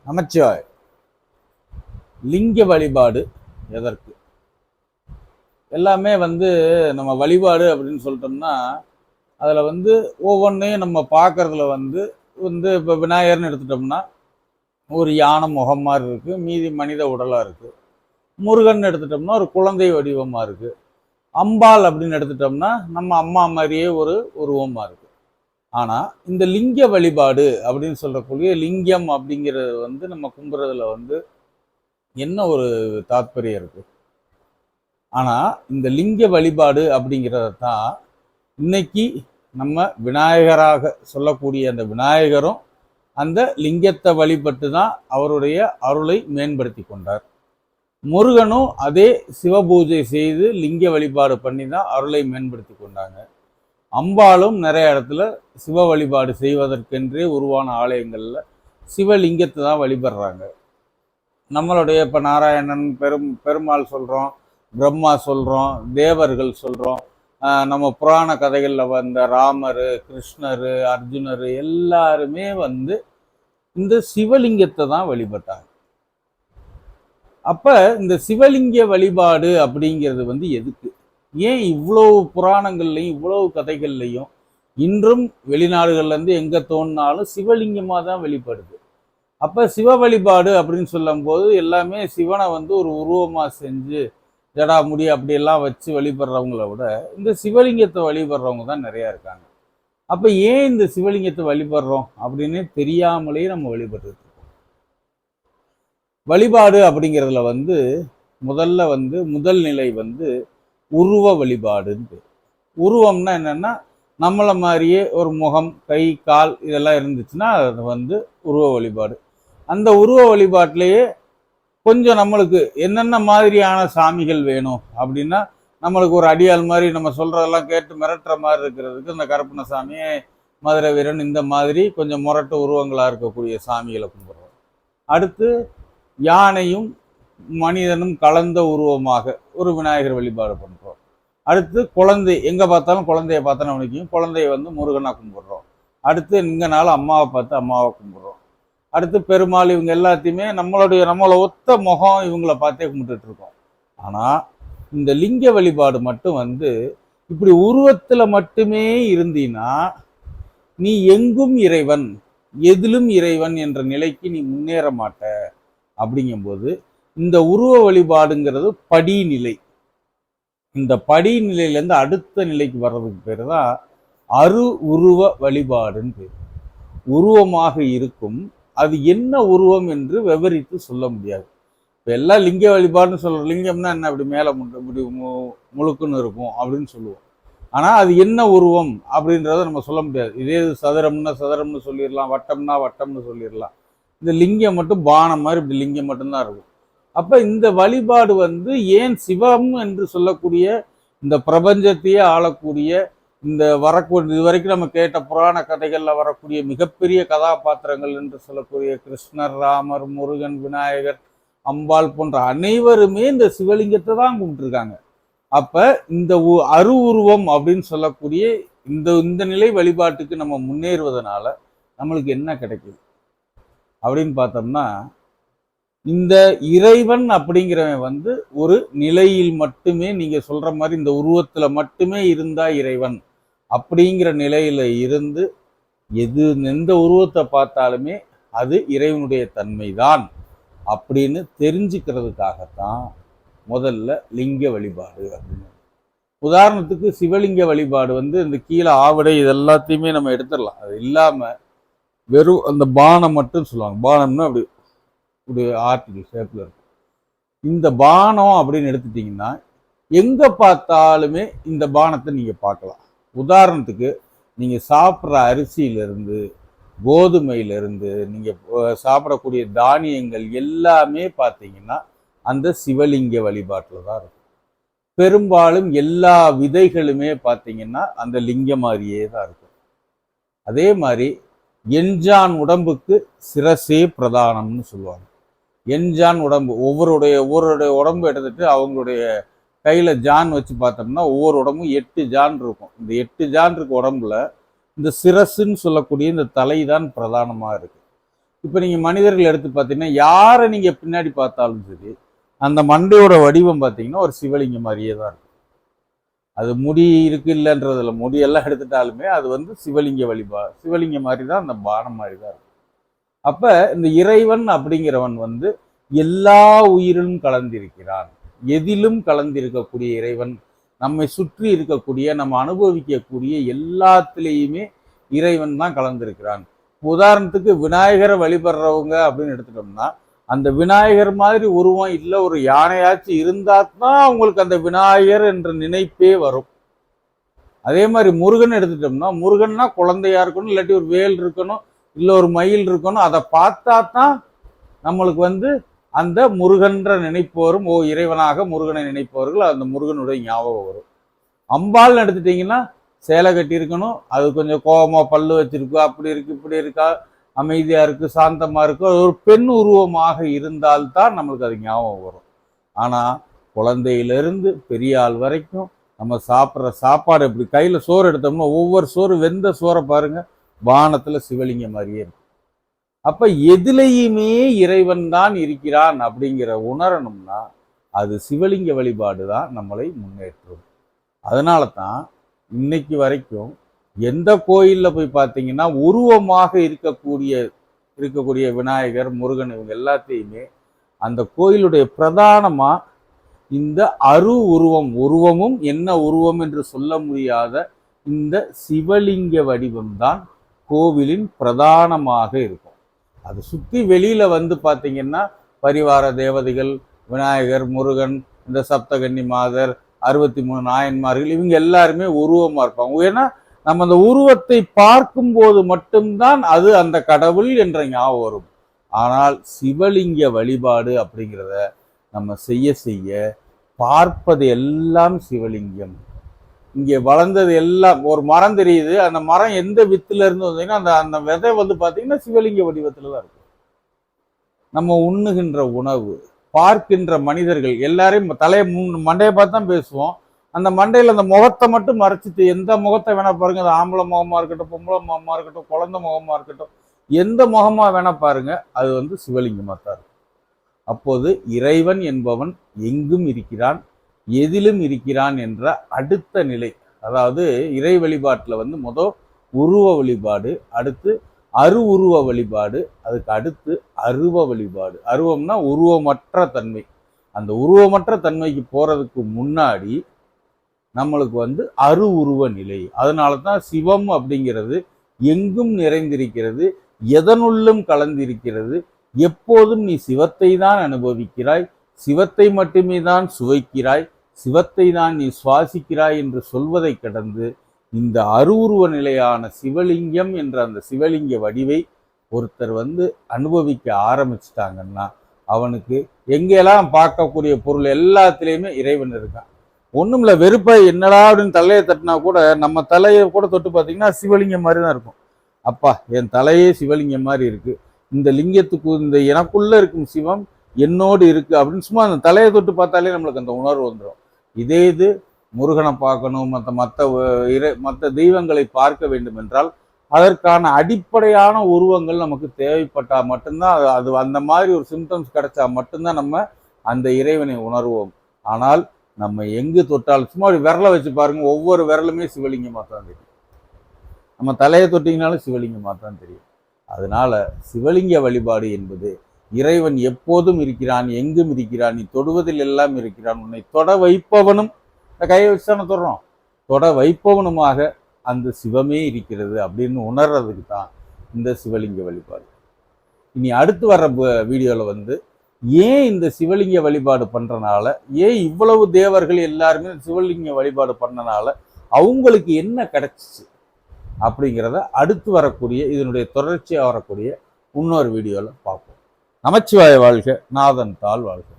நமச்சிவாய். லிங்க வழிபாடு எதற்கு? எல்லாமே நம்ம வழிபாடு அப்படின்னு சொல்லிட்டோம்னா அதில் ஒவ்வொன்றையும் நம்ம பார்க்கறதுல இப்போ விநாயகர்னு எடுத்துட்டோம்னா ஒரு யானை முகம் மாதிரி இருக்குது, மீதி மனித உடலாக இருக்குது. முருகன் எடுத்துட்டோம்னா ஒரு குழந்தை வடிவமாக இருக்குது. அம்பாள் அப்படின்னு எடுத்துட்டோம்னா நம்ம அம்மா மாதிரியே ஒரு உருவமாக இருக்குது. ஆனால் இந்த லிங்க வழிபாடு அப்படின்னு சொல்கிறக்கூடிய லிங்கம் அப்படிங்கிறது நம்ம கும்புறதுல என்ன ஒரு தாத்பரியம் இருக்கு. ஆனால் இந்த லிங்க வழிபாடு அப்படிங்கிறத தான் இன்னைக்கு நம்ம விநாயகராக சொல்லக்கூடிய அந்த விநாயகரும் அந்த லிங்கத்தை வழிபட்டு தான் அவருடைய அருளை மேம்படுத்தி கொண்டார். முருகனும் அதே சிவபூஜை செய்து லிங்க வழிபாடு பண்ணி தான் அருளை மேம்படுத்தி கொண்டாங்க. அம்பாலும் நிறைய இடத்துல சிவ வழிபாடு செய்வதற்கென்றே உருவான ஆலயங்களில் சிவலிங்கத்தை தான் வழிபடுறாங்க. நம்மளுடைய இப்போ நாராயணன் பெருமாள் சொல்கிறோம், பிரம்மா சொல்கிறோம், தேவர்கள் சொல்கிறோம். நம்ம புராண கதைகளில் வந்த ராமர், கிருஷ்ணர், அர்ஜுனர் எல்லாருமே இந்த சிவலிங்கத்தை தான் வழிபட்டாங்க. அப்போ இந்த சிவலிங்க வழிபாடு அப்படிங்கிறது எதுக்கு? ஏன் இவ்வளவு புராணங்கள்லையும் இவ்வளவு கதைகள்லையும் இன்றும் வெளிநாடுகள்லேருந்து எங்கே தோணினாலும் சிவலிங்கமாக தான் வெளிப்படுது. அப்போ சிவ வழிபாடு அப்படின்னு சொல்லும் போது எல்லாமே சிவனை ஒரு உருவமாக செஞ்சு ஜடாமுடி அப்படியெல்லாம் வச்சு வழிபடுறவங்கள விட இந்த சிவலிங்கத்தை வழிபடுறவங்க தான் நிறையா இருக்காங்க. அப்போ ஏன் இந்த சிவலிங்கத்தை வழிபடுறோம் அப்படின்னு தெரியாமலேயே நம்ம வழிபட்டு இருக்கோம். வழிபாடு அப்படிங்கிறதுல முதல்ல முதல் நிலை உருவ வழிபாடுன்னு. உருவம்னா என்னன்னா நம்மளை மாதிரியே ஒரு முகம், கை, கால் இதெல்லாம் இருந்துச்சுன்னா அது உருவ வழிபாடு. அந்த உருவ வழிபாட்டிலேயே கொஞ்சம் நம்மளுக்கு என்னென்ன மாதிரியான சாமிகள் வேணும் அப்படின்னா, நம்மளுக்கு ஒரு அடியாள் மாதிரி நம்ம சொல்றதெல்லாம் கேட்டு மிரட்டுற மாதிரி இருக்கிறதுக்கு இந்த கருப்பணசாமி, மதுரை வீரன் இந்த மாதிரி கொஞ்சம் முரட்டு உருவங்களாக இருக்கக்கூடிய சாமிகளை கும்பிடுறோம். அடுத்து யானையும் மனிதனும் கலந்த உருவமாக ஒரு விநாயகர் வழிபாடு பண்ணுறோம். அடுத்து குழந்தை, எங்கே பார்த்தாலும் குழந்தைய பார்த்தோன்னா நினைக்கும், குழந்தைய முருகனாக கும்பிடுறோம். அடுத்து இங்கனால அம்மாவை பார்த்து அம்மாவை கும்பிடுறோம். அடுத்து பெருமாள், இவங்க எல்லாத்தையுமே நம்மளை ஒத்த முகம் இவங்கள பார்த்தே கும்பிட்டுட்டு இருக்கோம். ஆனால் இந்த லிங்க வழிபாடு மட்டும் இப்படி உருவத்தில் மட்டுமே இருந்தீன்னா நீ எங்கும் இறைவன், எதிலும் இறைவன் என்ற நிலைக்கு நீ முன்னேற மாட்ட. அப்படிங்கும்போது இந்த உருவ வழிபாடுங்கிறது படிநிலை. இந்த படிநிலையிலேருந்து அடுத்த நிலைக்கு வர்றதுக்கு பேர் தான் அரு உருவ வழிபாடுன்னு பேர். உருவமாக இருக்கும், அது என்ன உருவம் என்று விவரித்து சொல்ல முடியாது. இப்போ எல்லாம் லிங்க வழிபாடுன்னு சொல்கிறோம். லிங்கம்னா என்ன, இப்படி மேலே இப்படி முழுக்குன்னு இருக்கும் அப்படின்னு சொல்லுவோம். ஆனால் அது என்ன உருவம் அப்படின்றத நம்ம சொல்ல முடியாது. இதே சதுரம்னா சதுரம்னு சொல்லிடலாம், வட்டம்னா வட்டம்னு சொல்லிடலாம். இந்த லிங்கம் மட்டும் பானம் மாதிரி இப்படி லிங்கம் மட்டும்தான் இருக்கும். அப்போ இந்த வழிபாடு ஏன் சிவம் என்று சொல்லக்கூடிய இந்த பிரபஞ்சத்தையே ஆளக்கூடிய இந்த வரக்கூடிய இது வரைக்கும் நம்ம கேட்ட புராண கதைகளில் வரக்கூடிய மிகப்பெரிய கதாபாத்திரங்கள் என்று சொல்லக்கூடிய கிருஷ்ணர், ராமர், முருகன், விநாயகர், அம்பாள் போன்ற அனைவருமே இந்த சிவலிங்கத்தை தான் கும்பிட்டுருக்காங்க. அப்போ இந்த அரு உருவம் அப்படின்னு சொல்லக்கூடிய இந்த நிலை வழிபாட்டுக்கு நம்ம முன்னேறுவதனால நம்மளுக்கு என்ன கிடைக்குது அப்படின்னு பார்த்தோம்னா, இந்த இறைவன் அப்படிங்கிறவன் ஒரு நிலையில் மட்டுமே, நீங்க சொல்ற மாதிரி இந்த உருவத்துல மட்டுமே இருந்தா இறைவன் அப்படிங்கிற நிலையில இருந்து எந்த உருவத்தை பார்த்தாலுமே அது இறைவனுடைய தன்மைதான் அப்படின்னு தெரிஞ்சுக்கிறதுக்காகத்தான் முதல்ல லிங்க வழிபாடு அப்படின்னு. உதாரணத்துக்கு சிவலிங்க வழிபாடு இந்த கீழே ஆவடை இதெல்லாத்தையுமே நம்ம எடுத்துடலாம். அது இல்லாம வெறும் அந்த பானம் மட்டும் சொல்லுவாங்க. பானம்னா அப்படி ஒரு ஆர்டிகல் ஷேப்ல இருக்கும். இந்த பானம் அப்படின்னு எடுத்துட்டீங்கன்னா எங்க பார்த்தாலுமே இந்த பானத்தை நீங்க பார்க்கலாம். உதாரணத்துக்கு நீங்க சாப்பிட்ற அரிசியிலிருந்து, கோதுமையிலிருந்து, நீங்க சாப்பிடக்கூடிய தானியங்கள் எல்லாமே பார்த்தீங்கன்னா அந்த சிவலிங்க வழிபாட்டில் தான் இருக்கும். பெரும்பாலும் எல்லா விதைகளுமே பார்த்தீங்கன்னா அந்த லிங்க மாதிரியே தான் இருக்கும். அதே மாதிரி எஞ்சான் உடம்புக்கு சிரசே பிரதானம்னு சொல்லுவாங்க. எஞ்சான் உடம்பு, ஒவ்வொருடைய உடம்பு எடுத்துட்டு அவங்களுடைய கையில் ஜான் வச்சு பார்த்தோம்னா ஒவ்வொரு உடம்பும் 8 ஜான் இருக்கும். இந்த 8 ஜான் இருக்க உடம்புல இந்த சிரசுன்னு சொல்லக்கூடிய இந்த தலை தான் பிரதானமாக இருக்கு. இப்போ நீங்கள் மனிதர்கள் எடுத்து பார்த்தீங்கன்னா யாரை நீங்கள் பின்னாடி பார்த்தாலும் சரி, அந்த மண்டையோட வடிவம் பார்த்தீங்கன்னா ஒரு சிவலிங்கம் மாதிரியே தான் இருக்கும். அது முடி இருக்கு இல்லைன்றதுல முடியெல்லாம் எடுத்துட்டாலுமே அது வந்து சிவலிங்க மாதிரி தான், அந்த பானம் மாதிரி தான் இருக்கும். அப்ப இந்த இறைவன் அப்படிங்கிறவன் வந்து எல்லா உயிரிலும் கலந்திருக்கிறான். எதிலும் கலந்திருக்கக்கூடிய இறைவன், நம்மை சுற்றி இருக்கக்கூடிய, நம்ம அனுபவிக்கக்கூடிய எல்லாத்திலேயுமே இறைவன் தான் கலந்திருக்கிறான். உதாரணத்துக்கு விநாயகரை வழிபடுறவங்க அப்படின்னு எடுத்துட்டோம்னா, அந்த விநாயகர் மாதிரி உருவம் இல்லை, ஒரு யானையாச்சும் இருந்தா தான் அவங்களுக்கு அந்த விநாயகர் என்ற நினைப்பே வரும். அதே மாதிரி முருகன் எடுத்துட்டோம்னா, முருகன்னா குழந்தையா இருக்கணும், இல்லாட்டி ஒரு வேல் இருக்கணும், இல்லை ஒரு மயில் இருக்கணும். அதை பார்த்தா தான் நம்மளுக்கு வந்து அந்த முருகன்ற நினைப்பு வரும். ஓ, இறைவனாக முருகனை நினைப்பவர்கள் அந்த முருகனுடைய ஞாபகம் வரும். அம்பாள்னு எடுத்துட்டீங்கன்னா சேலை கட்டி இருக்கணும், அது கொஞ்சம் கோபமா பல்லு வச்சிருக்கு, அப்படி இருக்கு இப்படி இருக்கா, அமைதியா இருக்கு, சாந்தமா இருக்கு, ஒரு பெண் உருவமாக இருந்தால்தான் நம்மளுக்கு அது ஞாபகம் வரும். ஆனா குழந்தையிலிருந்து பெரிய ஆள் வரைக்கும் நம்ம சாப்பிட்ற சாப்பாடு, இப்படி கையில சோறு எடுத்தோம்னா ஒவ்வொரு சோறு, வெந்த சோறை பாருங்க, வானத்துல சிவலிங்க மாதிரியே இருக்கும். அப்ப எதிலையுமே இறைவன் தான் இருக்கிறான் அப்படிங்கிற உணரணும்னா அது சிவலிங்க வழிபாடு தான் நம்மளை முன்னேற்றும். அதனால தான் இன்னைக்கு வரைக்கும் எந்த கோயிலில் போய் பார்த்தீங்கன்னா உருவமாக இருக்கக்கூடிய விநாயகர், முருகன், இவங்க எல்லாத்தையுமே அந்த கோயிலுடைய பிரதானமா இந்த உருவமும் என்ன உருவம் என்று சொல்ல முடியாத இந்த சிவலிங்க வடிவம்தான் கோவிலின் பிரதானமாக இருக்கும். அது சுற்றி வெளியில வந்து பார்த்தீங்கன்னா பரிவார தேவதைகள், விநாயகர், முருகன், இந்த சப்தகன்னி மாதர், 63 நாயன்மார்கள், இவங்க எல்லாருமே உருவமா இருப்பாங்க. ஏன்னா நம்ம அந்த உருவத்தை பார்க்கும்போது மட்டும்தான் அது அந்த கடவுள் என்ற ஞாபகம் வரும். ஆனால் சிவலிங்க வழிபாடு அப்படிங்கிறத நம்ம செய்ய செய்ய பார்ப்பது எல்லாம் சிவலிங்கம். இங்கே வளர்ந்தது எல்லாம் ஒரு மரம் தெரியுது, அந்த மரம் எந்த வித்துல இருந்து வந்தீங்கன்னா அந்த அந்த விதை வந்து பார்த்தீங்கன்னா சிவலிங்க வடிவத்துல தான் இருக்கும். நம்ம உண்ணுகின்ற உணவு, பார்க்கின்ற மனிதர்கள் எல்லாரையும் மண்டையை பார்த்து தான் பேசுவோம். அந்த மண்டையில் அந்த முகத்தை மட்டும் மறைச்சிட்டு எந்த முகத்தை வேணா பாருங்க, அது ஆம்பளை முகமா இருக்கட்டும், பொம்பளை முகமா இருக்கட்டும், குழந்தை முகமா இருக்கட்டும், எந்த முகமா வேணா பாருங்க, அது வந்து சிவலிங்கமா தான் இருக்கும். அப்போது இறைவன் என்பவன் எங்கும் இருக்கிறான், எதிலும் இருக்கிறான் என்ற அடுத்த நிலை. அதாவது இறை வழிபாட்டில் வந்து உருவ வழிபாடு, அடுத்து உருவ வழிபாடு, அதுக்கு அடுத்து அருவ வழிபாடு. அருவம்னா உருவமற்ற தன்மை. அந்த உருவமற்ற தன்மைக்கு போறதுக்கு முன்னாடி நம்மளுக்கு வந்து உருவ நிலை. அதனால தான் சிவம் அப்படிங்கிறது எங்கும் நிறைந்திருக்கிறது, எதனுள்ளும் கலந்திருக்கிறது. எப்போதும் நீ சிவத்தை தான் அனுபவிக்கிறாய், சிவத்தை மட்டுமே தான் சுவைக்கிறாய், சிவத்தை தான் நீ சுவாசிக்கிறாய் என்று சொல்வதை கடந்து இந்த உருவ நிலையான சிவலிங்கம் என்ற அந்த சிவலிங்க வடிவை ஒருத்தர் வந்து அனுபவிக்க ஆரம்பிச்சிட்டாங்கன்னா அவனுக்கு எங்கெல்லாம் பார்க்கக்கூடிய பொருள் எல்லாத்திலையுமே இறைவன் இருக்கான். ஒன்றும் இல்லை, வெறுப்பை என்னடா அப்படின்னு தலையை தட்டினா கூட நம்ம தலையை கூட தொட்டு பார்த்தீங்கன்னா சிவலிங்கம் மாதிரி தான் இருக்கும். அப்பா, என் தலையே சிவலிங்கம் மாதிரி இருக்கு, இந்த லிங்கத்துக்கு இந்த எனக்குள்ள இருக்கும் சிவம் என்னோடு இருக்கு அப்படின்னு சும்மா அந்த தலையை தொட்டு பார்த்தாலே நம்மளுக்கு அந்த உணர்வு வந்துடும். இதே இது முருகனை பார்க்கணும், மற்ற தெய்வங்களை பார்க்க வேண்டும் என்றால் அதற்கான அடிப்படையான உருவங்கள் நமக்கு தேவைப்பட்டா மட்டும்தான், அது அந்த மாதிரி ஒரு சிம்டம்ஸ் கிடைச்சா மட்டும்தான் நம்ம அந்த இறைவனை உணர்வோம். ஆனால் நம்ம எங்கு தொட்டாலும் சும்மா விரலை வச்சு பாருங்க, ஒவ்வொரு விரலுமே சிவலிங்கமாக தான் தெரியும். நம்ம தலையை தொட்டிங்கனாலும் சிவலிங்கமாக தான் தெரியும். அதனால சிவலிங்க வழிபாடு என்பது இறைவன் எப்போதும் இருக்கிறான், எங்கும் இருக்கிறான், நீ தொடுவதில் எல்லாம் இருக்கிறான், உன்னை தொட வைப்பவனும், இந்த கையை வச்சு தானே தொடுறோம், தொட வைப்பவனுமாக அந்த சிவமே இருக்கிறது அப்படின்னு உணர்றதுக்கு தான் இந்த சிவலிங்க வழிபாடு. இனி அடுத்து வர்ற வீடியோவில் வந்து ஏன் இந்த சிவலிங்க வழிபாடு பண்ணுறனால, ஏன் இவ்வளவு தேவர்கள் எல்லாருமே சிவலிங்க வழிபாடு பண்ணனால அவங்களுக்கு என்ன கிடைச்சிச்சு அப்படிங்கிறத அடுத்து வரக்கூடிய இதனுடைய தொடர்ச்சியாக வரக்கூடிய இன்னொரு வீடியோவில் பார்ப்போம். நமச்சிவாய வாழ்க, நாதன் தாள் வாழ்க.